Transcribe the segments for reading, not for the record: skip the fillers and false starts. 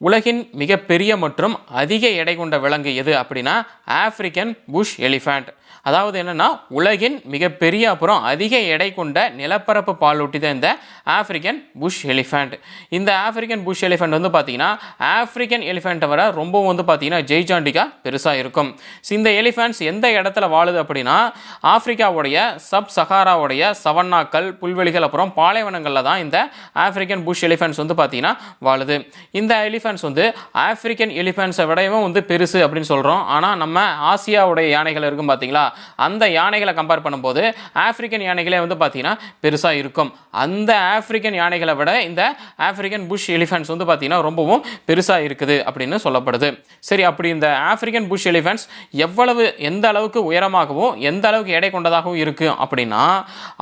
உலகின் மிகப்பெரிய மற்றும் அதிக எடை கொண்ட விலங்கு எது அப்படின்னா ஆப்பிரிக்கன் புஷ் எலிஃபண்ட். அதாவது என்னென்னா உலகின் மிகப்பெரிய அப்புறம் அதிக எடை கொண்ட நிலப்பரப்பு பாலூட்டி தான் இந்த ஆப்பிரிக்கன் புஷ் எலிஃபண்ட். இந்த ஆப்பிரிக்கன் புஷ் எலிஃபண்ட் வந்து பார்த்தீங்கன்னா ஆப்பிரிக்கன் எலிஃபண்ட்டை விட ரொம்பவும் வந்து பார்த்தீங்கன்னா ஜெய்ஜாண்டிக்காக பெருசாக இருக்கும். இந்த எலிஃபண்ட்ஸ் எந்த இடத்துல வாழுது அப்படின்னா ஆப்பிரிக்காவுடைய சப் சஹாராவுடைய சவன்னாக்கள், புல்வெளிகள், அப்புறம் பாலைவனங்களில் தான் இந்த ஆப்பிரிக்கன் புஷ் எலிஃபண்ட்ஸ் வந்து பார்த்தீங்கன்னா வாழுது. இந்த எலிஃபண்ட்ஸ் வந்து ஆப்பிரிக்கன் எலிஃபண்ட்ஸை விடவும் வந்து பெருசு அப்படின்னு சொல்கிறோம். ஆனால் நம்ம ஆசியாவுடைய யானைகள் இருக்கும் பார்த்தீங்களா, அந்த யானைகளை கம்பேர் பண்ணும்போது ஆப்பிரிக்கன் யானைகளே வந்து பார்த்தீங்கன்னா பெருசாக இருக்கும். அந்த ஆப்பிரிக்கன் யானைகளை விட இந்த ஆப்பிரிக்கன் புஷ் எலிஃபண்ட்ஸ் வந்து பார்த்தீங்கன்னா ரொம்பவும் பெருசாக இருக்குது அப்படின்னு சொல்லப்படுது. சரி, அப்படி இந்த ஆப்பிரிக்கன் புஷ் எலிஃபண்ட்ஸ் எந்த அளவுக்கு உயரமாகவும் எந்த அளவுக்கு எடை கொண்டதாகவும் இருக்குது அப்படின்னா,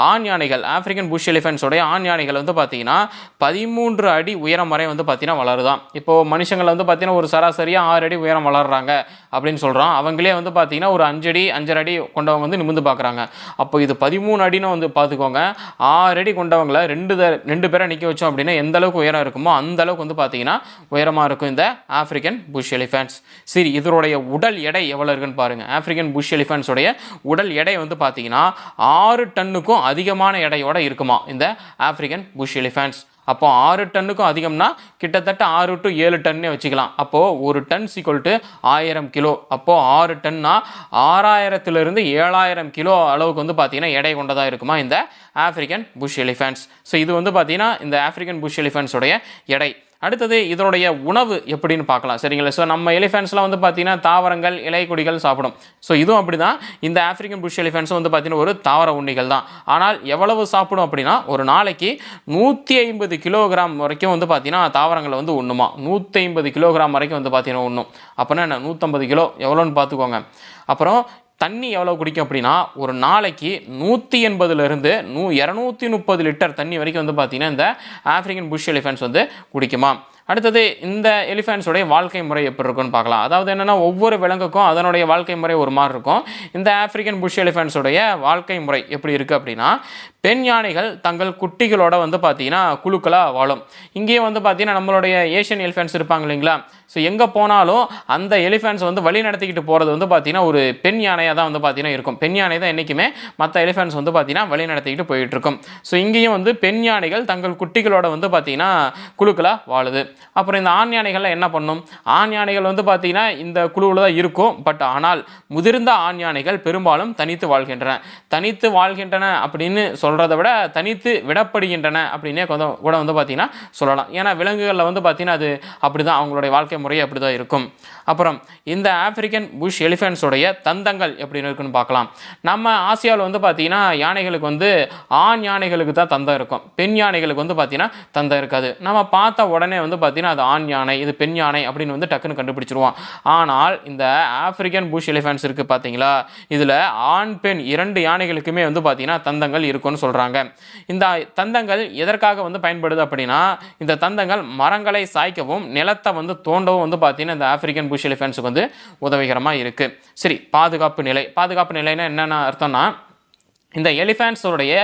ஆண் யானைகள் ஆப்பிரிக்கன் புஷ் எலிஃபண்ட்ஸோடைய ஆண் யானைகள் வந்து பார்த்தீங்கன்னா 13 அடி உயரம் வரை வந்து பார்த்தீங்கன்னா வளருதான். இப்போது மனுஷங்களை வந்து பார்த்தீங்கன்னா ஒரு சராசரியாக 6 அடி உயரம் வளர்கிறாங்க அப்படின்னு சொல்கிறோம். அவங்களே வந்து பார்த்தீங்கன்னா ஒரு 5 அடி 5.5 அடி கொண்டவங்க வந்து நிமிர்ந்து பார்க்குறாங்க. அப்போ இது 13 அடின்னு வந்து பார்த்துக்கோங்க. 6 அடி கொண்டவங்களை ரெண்டு பேரை நிற்க வச்சோம் அப்படின்னா எந்த அளவுக்கு உயரம் இருக்குமோ அந்த அளவுக்கு வந்து பார்த்தீங்கன்னா உயரமாக இருக்கும் இந்த ஆப்பிரிக்கன் புஷ் எலிஃபண்ட்ஸ். சரி, இதனுடைய உடல் எடை எவ்வளோ இருக்குன்னு பாருங்கள். ஆப்பிரிக்கன் புஷ் எலிஃபண்ட்ஸோடைய உடல் எடை வந்து பார்த்தீங்கன்னா 6 டன்னுக்கும் அதிகமான எடையோட இருக்குமா இந்த ஆப்பிரிக்கன் புஷ் எலிஃபண்ட்ஸ். அப்போ 6 டன்னுக்கும் அதிகம்னா கிட்டத்தட்ட 6 to 7 டன்னே வச்சுக்கலாம். அப்போது ஒரு டன் = 1000 கிலோ. அப்போது 6 டன்னா 6000 to 7000 கிலோ அளவுக்கு வந்து பார்த்தீங்கன்னா எடை கொண்டதாக இருக்குமா இந்த ஆப்பிரிக்கன் புஷ் எலிஃபண்ட்ஸ். ஸோ இது வந்து பார்த்தீங்கன்னா இந்த ஆப்பிரிக்கன் புஷ் எலிஃபண்ட்ஸோடைய எடை. அடுத்தது இதனுடைய உணவு எப்படின்னு பார்க்கலாம். சரிங்களா? ஸோ நம்ம எலிஃபண்ட்ஸ்லாம் வந்து பார்த்தீங்கன்னா தாவரங்கள், இலை கொடிகள் சாப்பிடும். ஸோ இதுவும் அப்படி தான். இந்த ஆப்பிரிக்கன் புஷ் எலிஃபண்ட்ஸும் வந்து பார்த்தீங்கன்னா ஒரு தாவர உண்ணிகள் தான். ஆனால் எவ்வளவு சாப்பிடும் அப்படின்னா ஒரு நாளைக்கு 150 கிலோகிராம் வரைக்கும் வந்து பார்த்தீங்கன்னா தாவரங்களை வந்து உண்ணுமா. 150 கிலோகிராம் வரைக்கும் வந்து பார்த்தீங்கன்னா உண்ணும். அப்போனா என்ன, 150 கிலோ எவ்வளோன்னு பார்த்துக்கோங்க. அப்புறம் தண்ணி எவ்வளோ குடிக்கும் அப்படின்னா ஒரு நாளைக்கு 180 to 230 லிட்டர் தண்ணி வரைக்கும் வந்து பார்த்தீங்கன்னா இந்த ஆப்பிரிக்கன் புஷ் எலிஃபண்ட்ஸ் வந்து குடிக்குமா. அடுத்தது இந்த எலிஃபண்ட்ஸோடைய வாழ்க்கை முறை எப்படி இருக்குன்னு பார்க்கலாம். அதாவது என்னென்னா ஒவ்வொரு விலங்குக்கும் அதனுடைய வாழ்க்கை முறை ஒரு மாதிரி இருக்கும். இந்த ஆப்பிரிக்கன் புஷ் எலிஃபண்ட்ஸோடைய வாழ்க்கை முறை எப்படி இருக்குது அப்படின்னா, பெண் யானைகள் தங்கள் குட்டிகளோட வந்து பார்த்தீங்கன்னா குழுக்களாக வாழும். இங்கேயும் வந்து பார்த்தீங்கன்னா நம்மளுடைய ஏஷியன் எலிஃபண்ட்ஸ் இருப்பாங்க இல்லைங்களா, ஸோ எங்கே போனாலும் அந்த எலிஃபண்ட்ஸ் வந்து வழி நடத்திக்கிட்டு போகிறது வந்து பார்த்தீங்கன்னா ஒரு பெண் யானையாக தான் வந்து பார்த்தீங்கன்னா இருக்கும். பெண் யானை தான் என்றைக்குமே மற்ற எலிஃபண்ட்ஸ் வந்து பார்த்தீங்கன்னா வழி நடத்திக்கிட்டு போயிட்டுருக்கும். ஸோ இங்கேயும் வந்து பெண் யானைகள் தங்கள் குட்டிகளோட வந்து பார்த்தீங்கன்னா குழுக்களாக வாழுது. அப்புறம் இந்த ஆண் யானைகள்லாம் என்ன பண்ணும், ஆண் யானைகள் வந்து பார்த்தீங்கன்னா இந்த குழுவில் தான் இருக்கும். பட் ஆனால் முதிர்ந்த ஆண் யானைகள் பெரும்பாலும் தனித்து வாழ்கின்றன அப்படின்னு சொல்கிறத விட தனித்து விடப்படுகின்றன அப்படின்னே கூட வந்து பார்த்தீங்கன்னா சொல்லலாம். ஏன்னா விலங்குகளில் வந்து பார்த்தீங்கன்னா அது அப்படி தான், அவங்களுடைய வாழ்க்கை முறை அப்படி தான் இருக்கும். அப்புறம் இந்த ஆப்பிரிக்கன் புஷ் எலிஃபண்ட்ஸோடைய தந்தங்கள் எப்படி இருக்குன்னு பார்க்கலாம். நம்ம ஆசியாவில் வந்து பார்த்தீங்கன்னா யானைகளுக்கு வந்து ஆண் யானைகளுக்கு தான் தந்தம் இருக்கும், பெண் யானைகளுக்கு வந்து பார்த்தீங்கன்னா தந்தம் இருக்காது. நம்ம பார்த்த உடனே வந்து பார்த்தீங்கன்னா அது ஆண் யானை, இது பெண் யானை அப்படின்னு வந்து டக்குன்னு கண்டுபிடிச்சிருவோம். ஆனால் இந்த ஆப்பிரிக்கன் புஷ் எலிஃபண்ட்ஸ் இருக்குது பார்த்தீங்களா, இதில் ஆண் பெண் 2 யானைகளுக்குமே வந்து பார்த்தீங்கன்னா தந்தங்கள் இருக்குன்னு சொல்கிறாங்க. இந்த தந்தங்கள் எதற்காக வந்து பயன்படுது அப்படின்னா, இந்த தந்தங்கள் மரங்களை சாய்க்கவும் நிலத்தை வந்து தோண்டவும் வந்து பார்த்தீங்கன்னா இந்த ஆப்பிரிக்கன் புஷ் எலிஃபண்ட்ஸுக்கு வந்து உதவிகரமாக இருக்குது. சரி, பாதுகாப்பு நிலைன்னா என்னென்ன அர்த்தம்னா, இந்த எலிஃபண்ட்ஸோடைய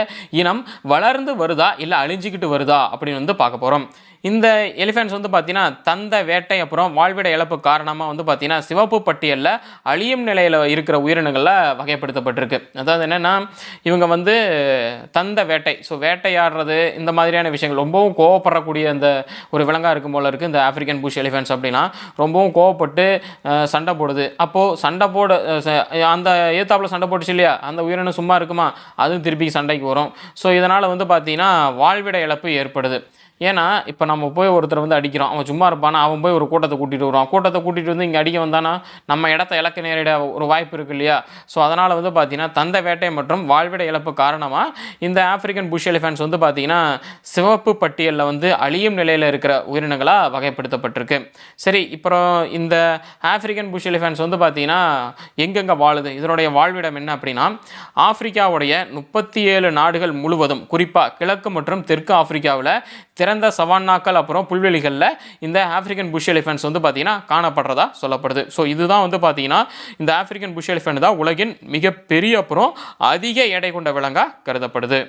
இனம் வளர்ந்து வருதா இல்லை அழிஞ்சிக்கிட்டு வருதா அப்படின்னு வந்து பார்க்க போகிறோம். இந்த எலிஃபண்ட்ஸ் வந்து பார்த்தீங்கன்னா தந்த வேட்டை அப்புறம் வாழ்விட இழப்பு காரணமாக வந்து பார்த்தீங்கன்னா சிவப்பு பட்டியலில் அழியும் நிலையில் இருக்கிற உயிரினங்களில் வகைப்படுத்தப்பட்டிருக்கு. அதாவது என்னென்னா இவங்க வந்து தந்த வேட்டை, ஸோ வேட்டையாடுறது இந்த மாதிரியான விஷயங்கள் ரொம்பவும் கோவப்படக்கூடிய அந்த ஒரு விலங்காக இருக்கும் போல இருக்குது. இந்த ஆப்பிரிக்கன் புஷ் எலிஃபண்ட்ஸ் அப்படின்னா ரொம்பவும் கோவப்பட்டு சண்டை போடுது. அப்போது சண்டை போட அந்த ஏத்தாப்பில் சண்டை போட்டுச்சு இல்லையா, அந்த உயிரினம் சும்மா இருக்குமா, அதுவும் திருப்பி சண்டைக்கு வரும். ஸோ இதனால் வந்து பார்த்தீங்கன்னா வாழ்விட இழப்பு ஏற்படுது. ஏன்னா இப்போ நம்ம போய் ஒருத்தர் வந்து அடிக்கிறோம், அவன் சும்மா இருப்பானா, அவன் போய் ஒரு கூட்டத்தை கூட்டிகிட்டு வருவான், கூட்டத்தை கூட்டிகிட்டு வந்து இங்கே அடிக்க வந்தானா நம்ம இடத்த இழக்க நேரிட ஒரு வாய்ப்பு இருக்குது இல்லையா. ஸோ அதனால் வந்து பார்த்திங்கன்னா தந்த வேட்டை மற்றும் வாழ்விட இழப்பு காரணமாக இந்த ஆப்பிரிக்கன் புஷ் எலிஃபண்ட்ஸ் வந்து பார்த்திங்கன்னா சிவப்பு பட்டியலில் வந்து அழியும் நிலையில் இருக்கிற உயிரினங்களாக வகைப்படுத்தப்பட்டிருக்கு. சரி, அப்புறம் இந்த ஆப்பிரிக்கன் புஷ் எலிஃபண்ட்ஸ் வந்து பார்த்திங்கன்னா எங்கெங்கே வாழுது, இதனுடைய வாழ்விடம் என்ன அப்படின்னா, ஆப்பிரிக்காவுடைய 37 நாடுகள் முழுவதும், குறிப்பாக கிழக்கு மற்றும் தெற்கு ஆப்பிரிக்காவில் திறந்த சவான்னாக்கள் அப்புறம் புல்வெளிகளில் இந்த ஆப்பிரிக்கன் புஷ் எலிஃபண்ட்ஸ் வந்து பார்த்தீங்கன்னா காணப்படுறதா சொல்லப்படுது. ஸோ இதுதான் வந்து பார்த்தீங்கன்னா இந்த ஆப்பிரிக்கன் புஷ் எலிஃபண்ட் தான் உலகின் மிகப்பெரிய அப்புறம் அதிக எடை கொண்ட விலங்காக கருதப்படுது.